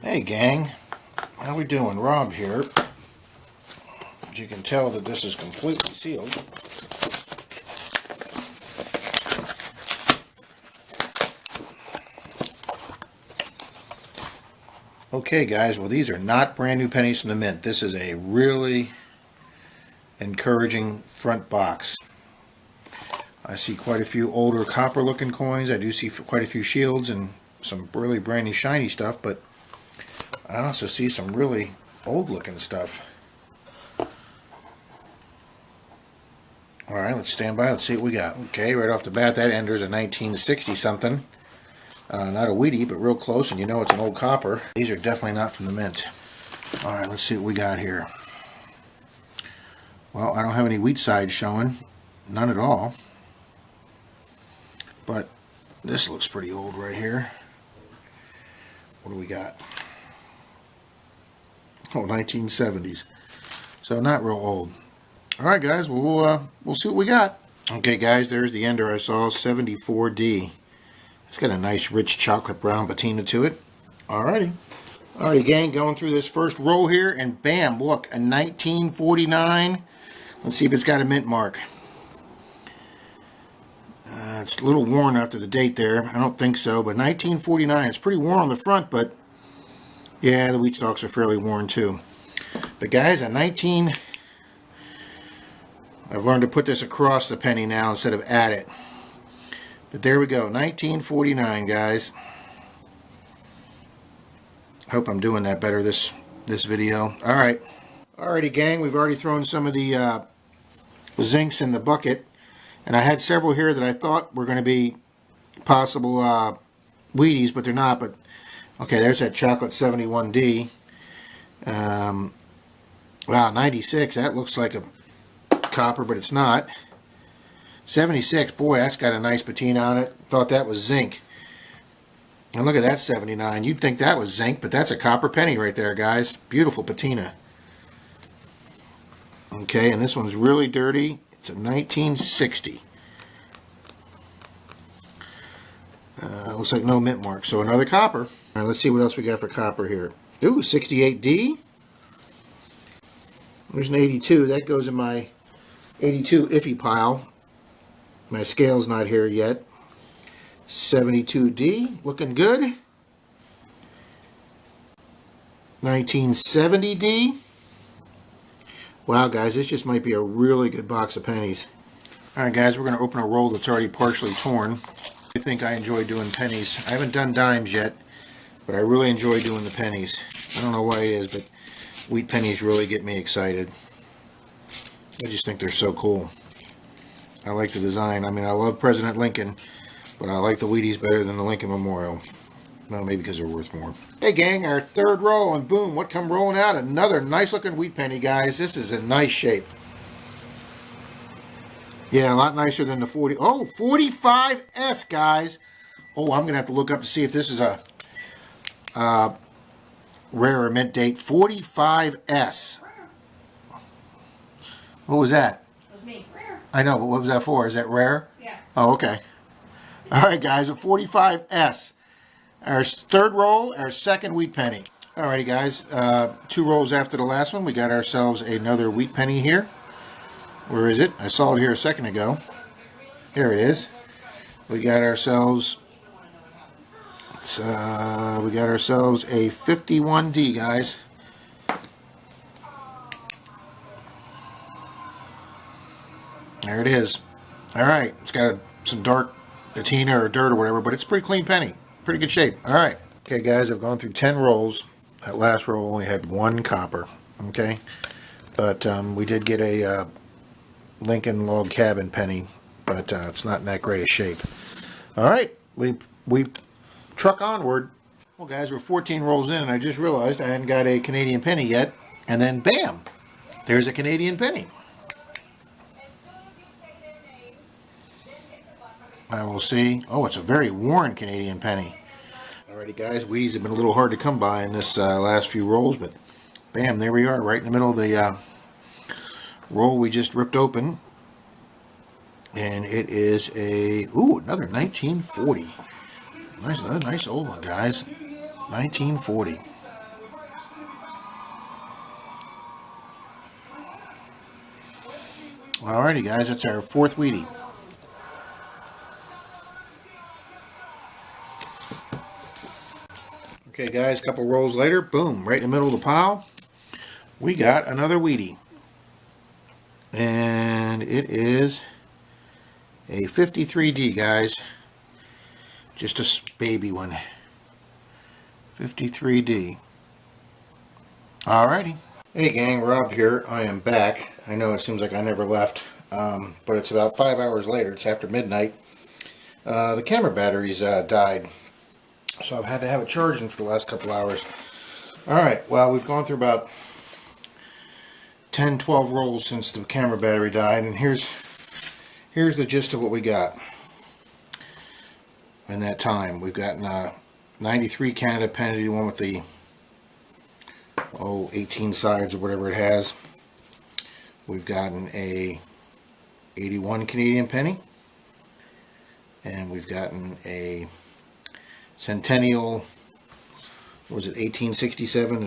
Hey gang, how we doing? Rob here. As you can tell that this is completely sealed. Okay guys, well these are not brand new pennies from the mint. This is a really encouraging front box. I see quite a few older copper looking coins. I do see quite a few shields and some really brand new shiny stuff, but I also see some really old looking stuff. Alright, let's stand by. Let's see what we got. Okay, right off the bat, that ender's a 1960 something. Not a Wheatie, but real close, and you know it's an old copper. These are definitely not from the mint. Alright, let's see what we got here. Well, I don't have any wheat sides showing. None at all. But this looks pretty old right here. What do we got? Oh, 1970s. So not real old. Alright guys, we'll see what we got. Okay guys, there's the ender I saw, 74D. It's got a nice rich chocolate brown patina to it. Alrighty. Alrighty gang, going through this first row here, and bam, look, a 1949. Let's see if it's got a mint mark. It's a little worn after the date there. I don't think so, but 1949. It's pretty worn on the front, but yeah, the wheat stalks are fairly worn too. But guys, I've learned to put this across the penny now instead of at it. But there we go, 1949 guys. Hope I'm doing that better this video. Alright. Alrighty gang, we've already thrown some of the zincs in the bucket. And I had several here that I thought were going to be possible Wheaties, but they're not. But okay, there's that chocolate 71D. Wow, 96, that looks like a copper, but it's not. 76, boy, that's got a nice patina on it. Thought that was zinc. And look at that 79. You'd think that was zinc, but that's a copper penny right there, guys. Beautiful patina. Okay, and this one's really dirty. It's a 1960. Looks like no mint mark, so another copper. All right, let's see what else we got for copper here. Ooh, 68D. There's an 82. That goes in my 82 iffy pile. My scale's not here yet. 72D, looking good. 1970D. Wow, guys, this just might be a really good box of pennies. Alright, guys, we're going to open a roll that's already partially torn. I think I enjoy doing pennies. I haven't done dimes yet, but I really enjoy doing the pennies. I don't know why it is, but wheat pennies really get me excited. I just think they're so cool. I like the design. I mean, I love President Lincoln, but I like the Wheaties better than the Lincoln Memorial. Well, maybe because they're worth more. Hey gang, our third roll, and boom, what come rolling out? Another nice looking wheat penny, guys. This is in nice shape. Yeah, a lot nicer than the 40. Oh, 45S, guys. Oh, I'm going to have to look up to see if this is a rare or mint date. 45S. What was that? It was me. Rare. I know, but what was that for? Is that rare? Yeah. Oh, okay. Alright, guys, a 45S. Our third roll, our second wheat penny. Alrighty, guys, 2 rolls after the last one, we got ourselves another wheat penny here. Where is it? I saw it here a second ago. Here it is. We got ourselves a 51D, guys. There it is. Alright, it's got some dark patina or dirt or whatever, but it's a pretty clean penny. Pretty good shape. Alright. Okay, guys, I've gone through 10 rolls. That last roll only had 1 copper. Okay? But we did get a Lincoln log cabin penny, but it's not in that great a shape. Alright, we truck onward. Well, guys, we're 14 rolls in, and I just realized I hadn't got a Canadian penny yet. And then, bam! There's a Canadian penny. I will see. Oh, it's a very worn Canadian penny. Alrighty, guys, Wheaties have been a little hard to come by in this last few rolls, but bam, there we are, right in the middle of the roll we just ripped open. And it is another 1940. Nice old one, guys. 1940. Alrighty guys, that's our fourth Wheatie. Okay guys, a couple rolls later, boom, right in the middle of the pile, we got another Wheatie. And it is a 53D, guys. Just a baby one. 53D. Alrighty. Hey gang, Rob here. I am back. I know it seems like I never left, but it's about 5 hours later. It's after midnight. The camera batteries died, so I've had to have it charging for the last couple hours. Alright, well, we've gone through about 10-12 rolls since the camera battery died, and here's the gist of what we got in that time. We've gotten 93 Canada penny, one with the 18 sides or whatever it has. We've gotten a 81 Canadian penny, and we've gotten a Centennial, what was it, 1867 to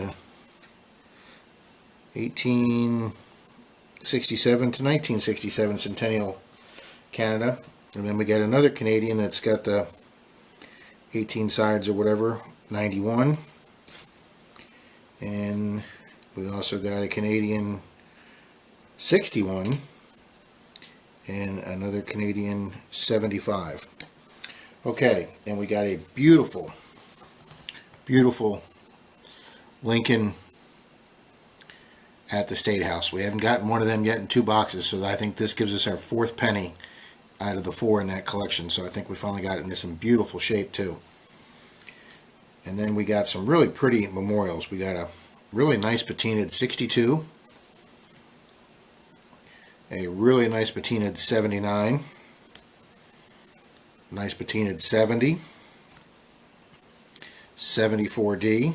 1967 Centennial Canada. And then we got another Canadian that's got the 18 sides or whatever, 91. And we also got a Canadian 61 and another Canadian 75. Okay, and we got a beautiful, beautiful Lincoln at the State House. We haven't gotten one of them yet in 2 boxes, so I think this gives us our 4th penny out of the 4 in that collection. So I think we finally got it in some beautiful shape too. And then we got some really pretty memorials. We got a really nice patinaed 62, a really nice patinaed 79, nice patinaed 70, 74D,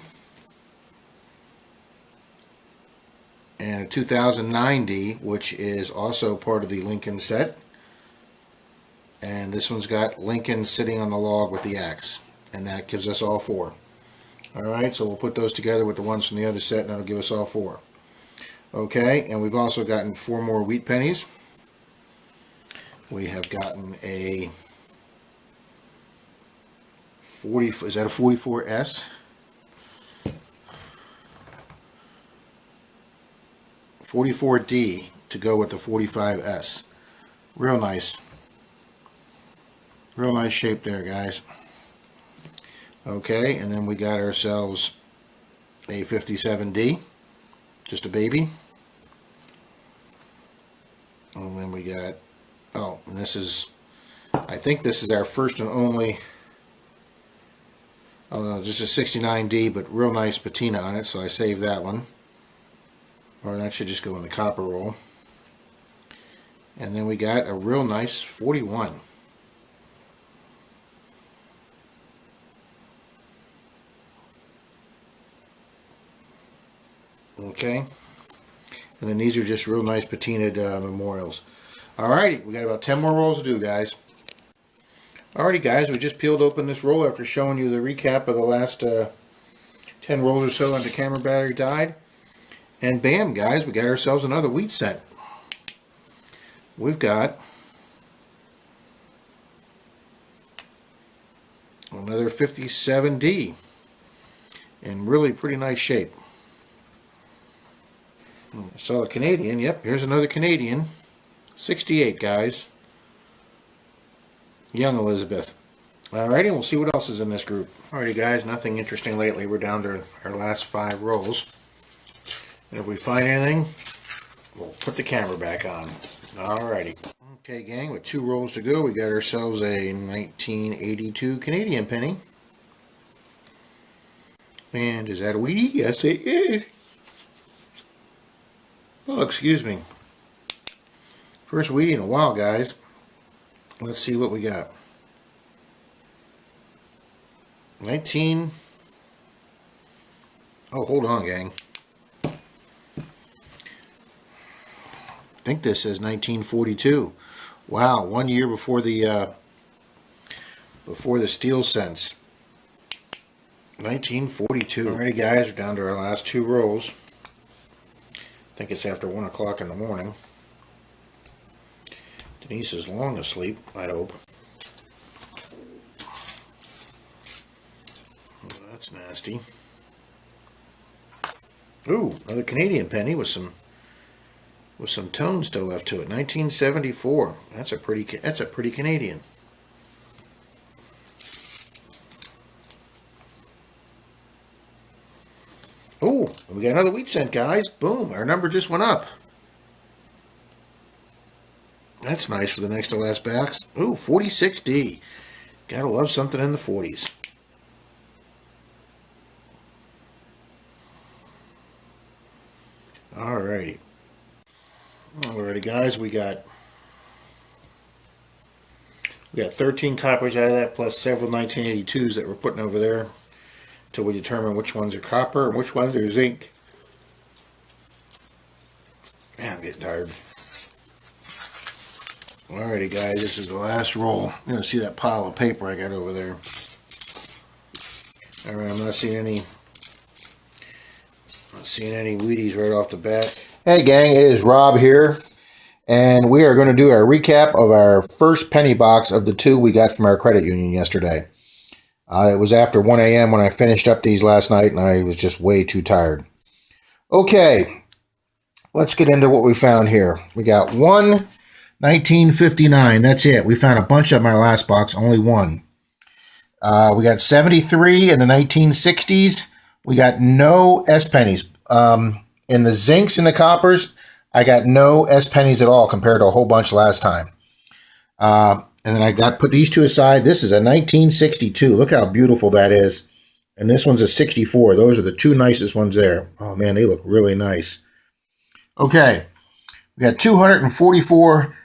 and a 2009D, which is also part of the Lincoln set. And this one's got Lincoln sitting on the log with the axe, and that gives us all 4. Alright, so we'll put those together with the ones from the other set, and that'll give us all 4. Okay, and we've also gotten 4 more wheat pennies. We have gotten a 40, is that a 44S? 44D to go with the 45S. Real nice. Real nice shape there, guys. Okay, and then we got ourselves a 57D, just a baby. And then we got, oh, and this is, I think this is our first and only, oh no, just a 69D, but real nice patina on it, so I saved that one. Or that should just go in the copper roll. And then we got a real nice 41. Okay, and then these are just real nice patinaed memorials. Alrighty, we got about 10 more rolls to do, guys. Alrighty, guys, we just peeled open this roll after showing you the recap of the last 10 rolls or so, and the camera battery died. And bam, guys, we got ourselves another wheat set. We've got another 57D in really pretty nice shape. I saw a Canadian. Yep, here's another Canadian. 68, guys. Young Elizabeth. Alrighty, we'll see what else is in this group. Alrighty, guys, nothing interesting lately. We're down to our last 5 rolls. And if we find anything, we'll put the camera back on. Alrighty. Okay, gang, with 2 rolls to go, we got ourselves a 1982 Canadian penny. And is that a Wheatie? Yes, it is. Oh, excuse me. First Wheatie in a while, guys. Let's see what we got. 19. Oh, hold on, gang. I think this says 1942. Wow, 1 year before the steel cents. 1942. Alrighty, guys, we're down to our last 2 rolls. I think it's after 1 o'clock in the morning. Denise is long asleep, I hope. Oh, that's nasty. Ooh, another Canadian penny with some tone still left to it. 1974. That's a pretty Canadian. Oh, we got another wheat cent, guys. Boom, our number just went up. That's nice for the next to last box. Ooh, 46D. Gotta love something in the 40s. Alrighty. Alrighty, guys, we got 13 coppers out of that, plus several 1982s that we're putting over there until we determine which ones are copper and which ones are zinc. Man, I'm getting tired. Alrighty, guys, this is the last roll. You're gonna see that pile of paper I got over there. Alright, I'm not seeing any Wheaties right off the bat. Hey gang, it is Rob here, and we are going to do our recap of our first penny box of the 2 we got from our credit union yesterday. It was after 1 a.m. when I finished up these last night, and I was just way too tired. Okay, let's get into what we found here. We got 1959. That's it. We found a bunch of them in our last box, only one. We got 73 in the 1960s. We got no S pennies. In the zincs and the coppers, I got no S pennies at all compared to a whole bunch last time. And then I put these 2 aside. This is a 1962. Look how beautiful that is. And this one's a 64. Those are the 2 nicest ones there. Oh man, they look really nice. Okay, we got 244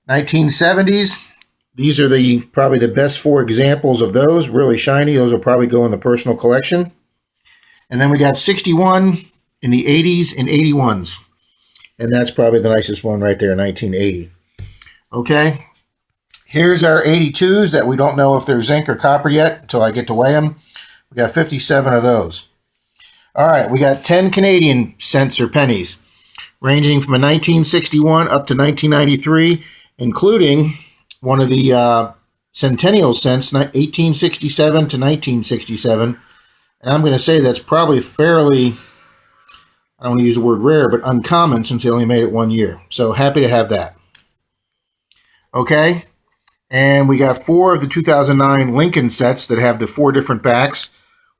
1970s. These are probably the best 4 examples of those. Really shiny. Those will probably go in the personal collection. And then we got 61 in the 80s and 81s. And that's probably the nicest one right there, 1980. Okay. Here's our 82s that we don't know if they're zinc or copper yet until I get to weigh them. We got 57 of those. All right. We got 10 Canadian cents or pennies, ranging from a 1961 up to 1993, including one of the centennial cents, 1867 to 1967. And I'm going to say that's probably fairly, I don't want to use the word rare, but uncommon since they only made it 1 year. So happy to have that. Okay. And we got 4 of the 2009 Lincoln sets that have the 4 different backs.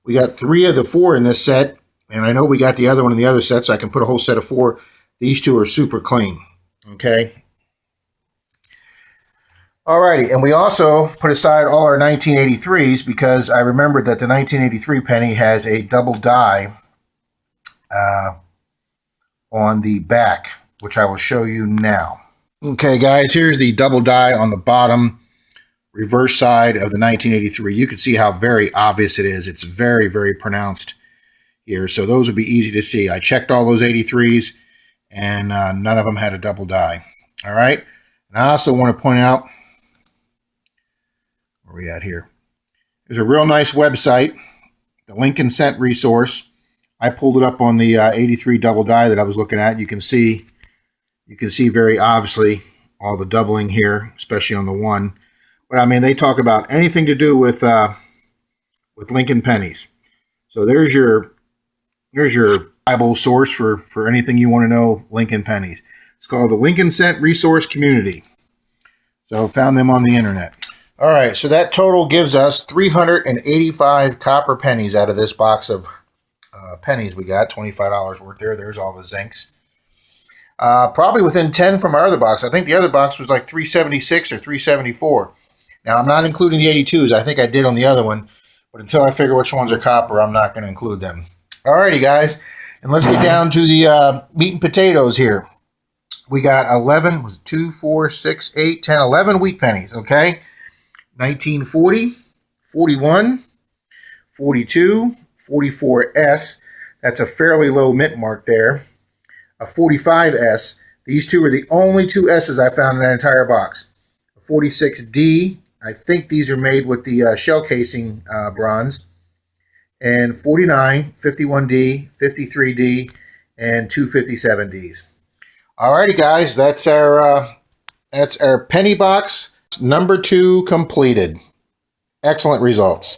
We got 3 of the 4 in this set. And I know we got the other one in the other set, so I can put a whole set of 4. These 2 are super clean. Okay. Alrighty, and we also put aside all our 1983s because I remembered that the 1983 penny has a double die on the back, which I will show you now. Okay, guys, here's the double die on the bottom reverse side of the 1983. You can see how very obvious it is. It's very, very pronounced here, so those would be easy to see. I checked all those 83s, and none of them had a double die. All right, and I also want to point out, where are we at here? There's a real nice website, the Lincoln Cent Resource. I pulled it up on the 83 double die that I was looking at. You can see very obviously all the doubling here, especially on the 1. But I mean, they talk about anything to do with Lincoln pennies. So there's your Bible source for anything you want to know Lincoln pennies. It's called the Lincoln Cent Resource Community. So found them on the internet. All right, so that total gives us 385 copper pennies out of this box of pennies we got, $25 worth there. There's all the zincs. Probably within 10 from our other box. I think the other box was like 376 or 374. Now, I'm not including the 82s. I think I did on the other one. But until I figure which ones are copper, I'm not going to include them. All righty, guys. And let's get down to the meat and potatoes here. We got 11, 2, 4, 6, 8, 10, 11 wheat pennies, okay? 1940, 41, 42, 44S. That's a fairly low mint mark there. A 45S. These 2 are the only 2 S's I found in that entire box. A 46D. I think these are made with the shell casing bronze. And 49, 51D, 53D, and 2 57Ds. Alrighty, guys. That's our That's our penny box number 2 completed. Excellent results.